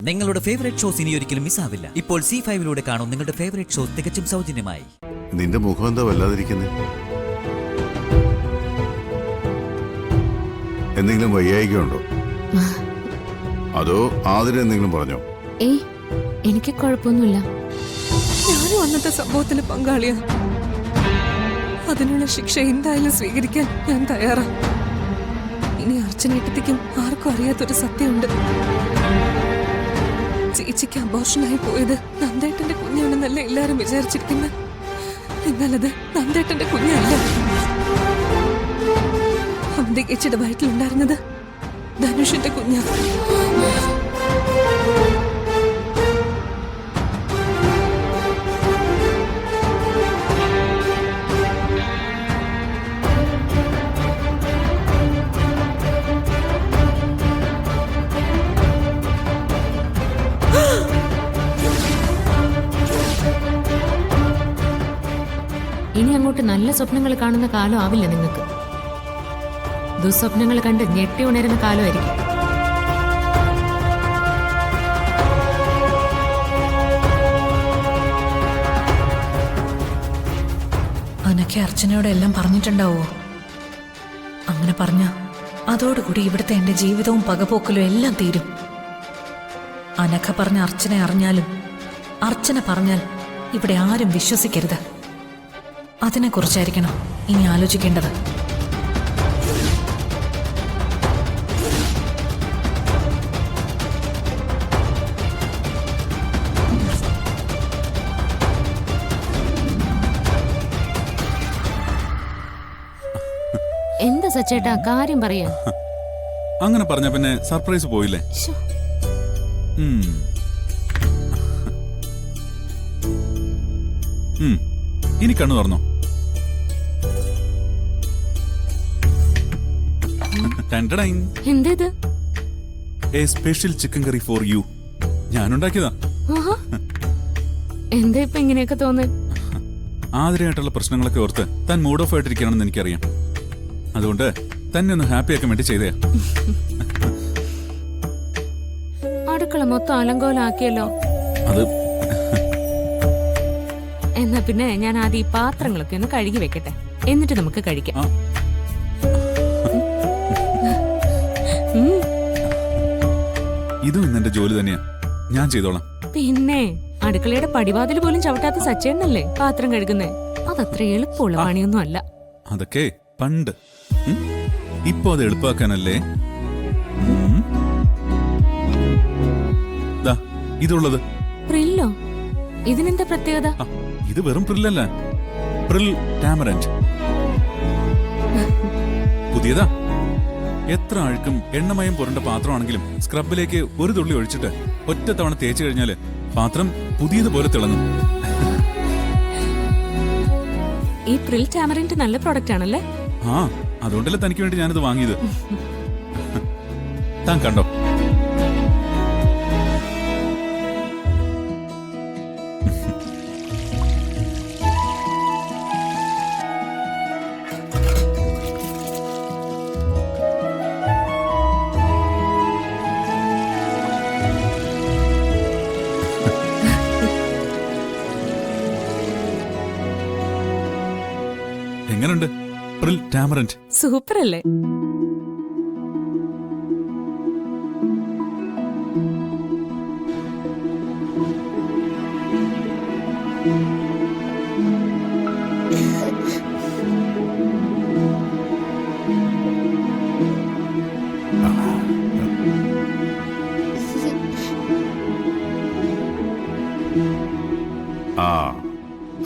നിങ്ങളുടെ favourite shows ഇനി ഒരിക്കലും മിസ്സാവില്ല. ഇപ്പോൾ C5 കാണും നിങ്ങളുടെ ഫേവറേറ്റ് ഷോസ് തികച്ചും സൗജന്യമായി. നിന്റെ മുഖം എന്താ വല്ലാതിരിക്കുന്നത്? എന്തെങ്കിലും വയ്യായികയുണ്ടോ? അതോ ആതിര എന്തെങ്കിലും പറഞ്ഞോ? ഏയ്, എനിക്ക് കുഴപ്പമൊന്നുമില്ല. ഞാനും അന്നത്തെ സംഭവത്തിന് പങ്കാളിയാണ്. അതിനുള്ള ശിക്ഷ എന്തായാലും സ്വീകരിക്കാൻ ഞാൻ തയ്യാറാണ്. ഇനി അർച്ചനേട്ടത്തിക്കും ആർക്കും അറിയാത്തൊരു സത്യമുണ്ട്. ചേച്ചിക്ക് അബോർഷനായി പോയത് നന്ദേട്ടന്റെ കുഞ്ഞാണെന്നല്ലേ എല്ലാരും വിചാരിച്ചിരിക്കുന്നത്. എന്നാൽ അത് നന്ദേട്ടന്റെ കുഞ്ഞല്ല. അന്തികേച്ചിയുടെ വയറ്റിലുണ്ടായിരുന്നത് ധനുഷിന്റെ കുഞ്ഞാണ്. ഇനി അങ്ങോട്ട് നല്ല സ്വപ്നങ്ങൾ കാണുന്ന കാലം ആവില്ല നിങ്ങൾക്ക്. ദുസ്വപ്നങ്ങൾ കണ്ട് ഞെട്ടി ഉണരുന്ന കാലമായിരിക്കും. അനക്കെ അർച്ചനയോട് എല്ലാം പറഞ്ഞിട്ടുണ്ടാവോ? അങ്ങനെ പറഞ്ഞ അതോടുകൂടി ഇവിടുത്തെ എന്റെ ജീവിതവും പകപോക്കലും എല്ലാം തീരും. അനക്ക പറഞ്ഞ അർച്ചന അറിഞ്ഞാലും അർച്ചന പറഞ്ഞാൽ ഇവിടെ ആരും വിശ്വസിക്കരുത്. അതിനെക്കുറിച്ചായിരിക്കണം ഇനി ആലോചിക്കേണ്ടത്. എന്താ സച്ചേട്ടാ കാര്യം പറയാ? അങ്ങനെ പറഞ്ഞ പിന്നെ സർപ്രൈസ് പോയില്ലേ? ഇനി കണ്ണു തുറന്നോ. എന്തേത്? A special chicken curry for you. ഞാനുണ്ടാക്കിയതാ. എന്താ ഇപ്പൊ ഇങ്ങനെയൊക്കെ തോന്നുന്നു? ആതിരയായിട്ടുള്ള പ്രശ്നങ്ങളൊക്കെ ഓർത്ത് താൻ മൂഡ് ഓഫ് ആയിട്ടിരിക്കുകയാണെന്ന് എനിക്കറിയാം. അതുകൊണ്ട് തന്നെ ഒന്ന് ഹാപ്പി ആക്കാൻ വേണ്ടി ചെയ്തേ. അടുക്കള മൊത്തം അലങ്കോലാക്കിയല്ലോ. അത് എന്നാ പിന്നെ ഞാൻ ആദ്യം ഈ പാത്രങ്ങളൊക്കെ ഒന്ന് കഴുകി വെക്കട്ടെ, എന്നിട്ട് നമുക്ക് കഴിക്കാം. ഇതും ഇന്നെന്റെ ജോലി തന്നെയാ, ഞാൻ ചെയ്തോളാം. പിന്നെ അടുക്കളയുടെ പടിവാതിൽ പോലും ചവിട്ടാത്ത സച്ചേണ്ണല്ലേ പാത്രം കഴുകുന്നേ. അതത്ര എളുപ്പമുള്ള പണിയൊന്നും അല്ല. അതൊക്കെ പണ്ട്. ഇപ്പൊ അത് എളുപ്പാക്കാനല്ലേ ഇതുള്ളത്. പ്രില്ലോ? ഇതിനെന്താ പ്രത്യേകത? ഇത് വെറും പ്രില്ലല്ല, പ്രിൽ ടാമറന്റ്. പുതിയതാ. എത്ര അഴുക്കും എണ്ണമയം പുരണ്ട പാത്രമാണെങ്കിലും സ്ക്രബിലേക്ക് ഒരു തുള്ളി ഒഴിച്ചിട്ട് ഒറ്റ തവണ തേച്ചു കഴിഞ്ഞാല് പാത്രം പുതിയതുപോലെ തിളങ്ങും. ഈ പ്രിൽ ടാമറന്റ് നല്ല പ്രോഡക്റ്റ് ആണല്ലേ? ആ, അതുകൊണ്ടല്ലേ തനിക്ക് വേണ്ടി ഞാനിത് വാങ്ങിയത്. താൻ കണ്ടോ? എങ്ങനുണ്ട് പ്രിൽ ടാമറന്റ്? സൂപ്പർ അല്ലേ?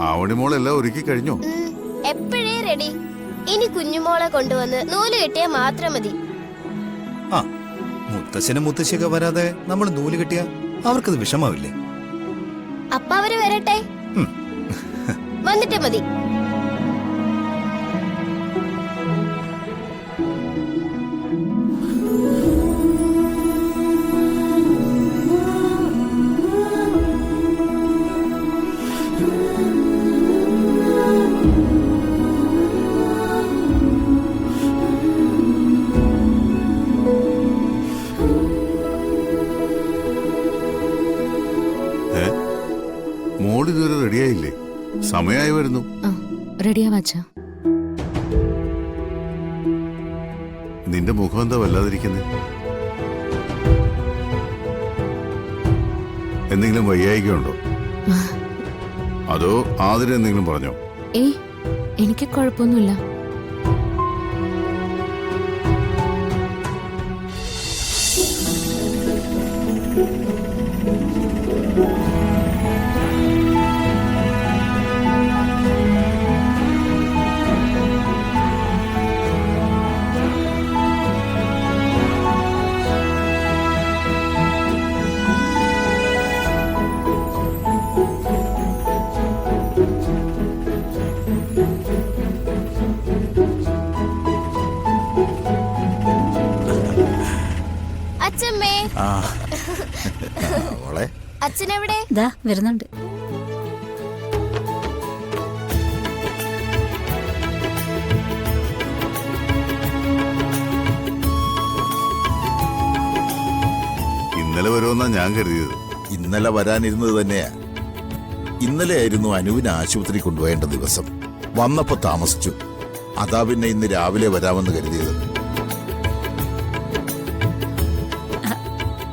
ആവണിമോളെല്ലാം ഒരുക്കി കഴിഞ്ഞോ? എപ്പോഴേ റെഡി. ഇനി കുഞ്ഞുമോളെ കൊണ്ടുവന്ന് നൂല് കെട്ടിയാൽ മാത്രം മതി. ആ, മുത്തശ്ശനും മുത്തശ്ശിയൊക്കെ വരാതെ നമ്മൾ നൂല് കെട്ടിയ അവർക്കത് വിഷമാവില്ലേ? അപ്പ അവര് വരട്ടെ, വന്നിട്ട് മതി. മോൾ ഇതുവരെ റെഡിയായില്ലേ? സമയമായി വരുന്നു. ആ റെഡിയാവാ അച്ഛാ. നിന്റെ മുഖം എന്താ വല്ലാതിരിക്കുന്നത്? എന്തെങ്കിലും വയ്യായികയുണ്ടോ? അതോ ആതിര എന്തെങ്കിലും പറഞ്ഞോ? ഏയ് എനിക്ക് കുഴപ്പമൊന്നുമില്ല. അച്ഛമ്മേ, മോളെ അച്ഛനെവിടെ? ദാ വരുന്നുണ്ട്. ഇന്നലെ വരുമെന്നാ ഞാൻ കരുതിയത്. ഇന്നലെ വരാനിരുന്നത് തന്നെയാ. ഇന്നലെ ആയിരുന്നു അനുവിനെ ആശുപത്രി കൊണ്ടുപോയേണ്ട ദിവസം. വന്നപ്പോ താമസിച്ചു. അതാ പിന്നെ ഇന്ന് രാവിലെ വരാമെന്ന് കരുതിയത്.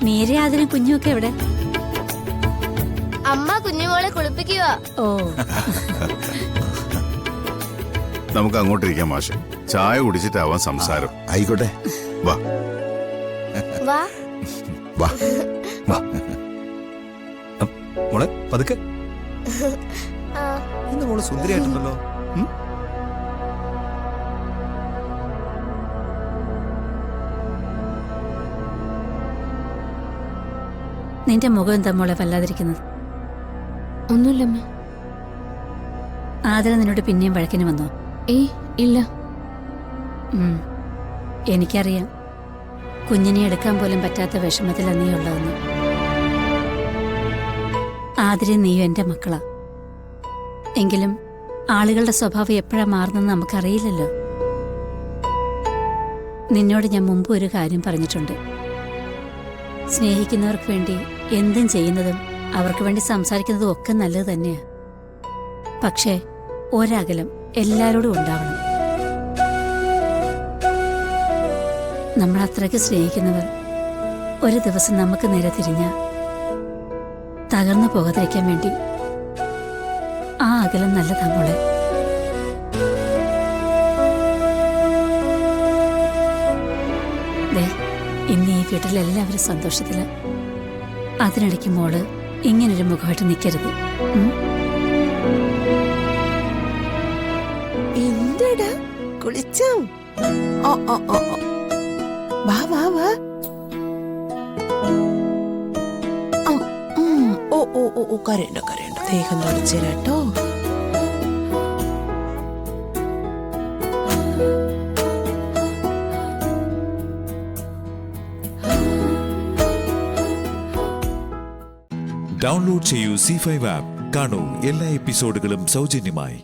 മീര അതിന് കുഞ്ഞുമൊക്കെ എവിടെ? അമ്മ കുഞ്ഞുമോളെ കുളിപ്പിക്കുക. ഓ നമുക്ക് അങ്ങോട്ടിരിക്കാം മാഷെ. ചായ കുടിച്ചിട്ടാവാൻ സംസാരം. ആയിക്കോട്ടെ, വാ വാ. വാ. വാ. മോളെ പതുക്കെ. ആ, ഇന്ന് മോള് സുന്ദരിയായിട്ടുണ്ടല്ലോ. ഉം? നിന്റെ മുഖം എന്താ മോളെ വല്ലാതിരിക്കുന്നത്? ഒന്നുമില്ലമ്മ. ആദര നിന്നോട് പിന്നെയും വഴക്കിന് വന്നോ? ഏയ് ഇല്ല. ഉം. എനിക്കറിയാം കുഞ്ഞിനെ എടുക്കാൻ പോലും പറ്റാത്ത വിഷമത്തിലാ നീ ഉള്ളതെന്ന്. ആതിരെ നീയും എൻ്റെ മക്കളാ. എങ്കിലും ആളുകളുടെ സ്വഭാവം എപ്പോഴാ മാറുന്നെന്ന് നമുക്കറിയില്ലല്ലോ. നിന്നോട് ഞാൻ മുമ്പ് ഒരു കാര്യം പറഞ്ഞിട്ടുണ്ട്. സ്നേഹിക്കുന്നവർക്ക് വേണ്ടി എന്തും ചെയ്യുന്നതും അവർക്ക് വേണ്ടി സംസാരിക്കുന്നതും ഒക്കെ നല്ലത് തന്നെയാ. പക്ഷേ ഒരകലം എല്ലാവരോടും ഉണ്ടാവണം. നമ്മൾ അത്രയ്ക്ക് സ്നേഹിക്കുന്നവർ ഒരു ദിവസം നമുക്ക് നേരെ തിരിഞ്ഞ തകർന്നു പോകാതിരിക്കാൻ വേണ്ടി ആ അകലം നല്ലതാ മോളെ. ദേ, ഇന്ന് ഈ വീട്ടിലെല്ലാവരും സന്തോഷത്തില്. അതിനിടയ്ക്ക് മോള് ഇങ്ങനൊരു മുഖമായിട്ട് നിൽക്കരുത്. എന്തടാ കുളിച്ചോ? ഓ ഓ ഓ ഓ. വാ വാ വാ. ഓ ഓ ഓ ഓ, കരയണ്ട കരയണ്ട, ദേഹം തുടച്ചേരാട്ടോ. ഡൗൺലോഡ് ചെയ്യൂ C5 ആപ്പ്. കാണൂ എല്ലാ എപ്പിസോഡുകളും സൗജന്യമായി.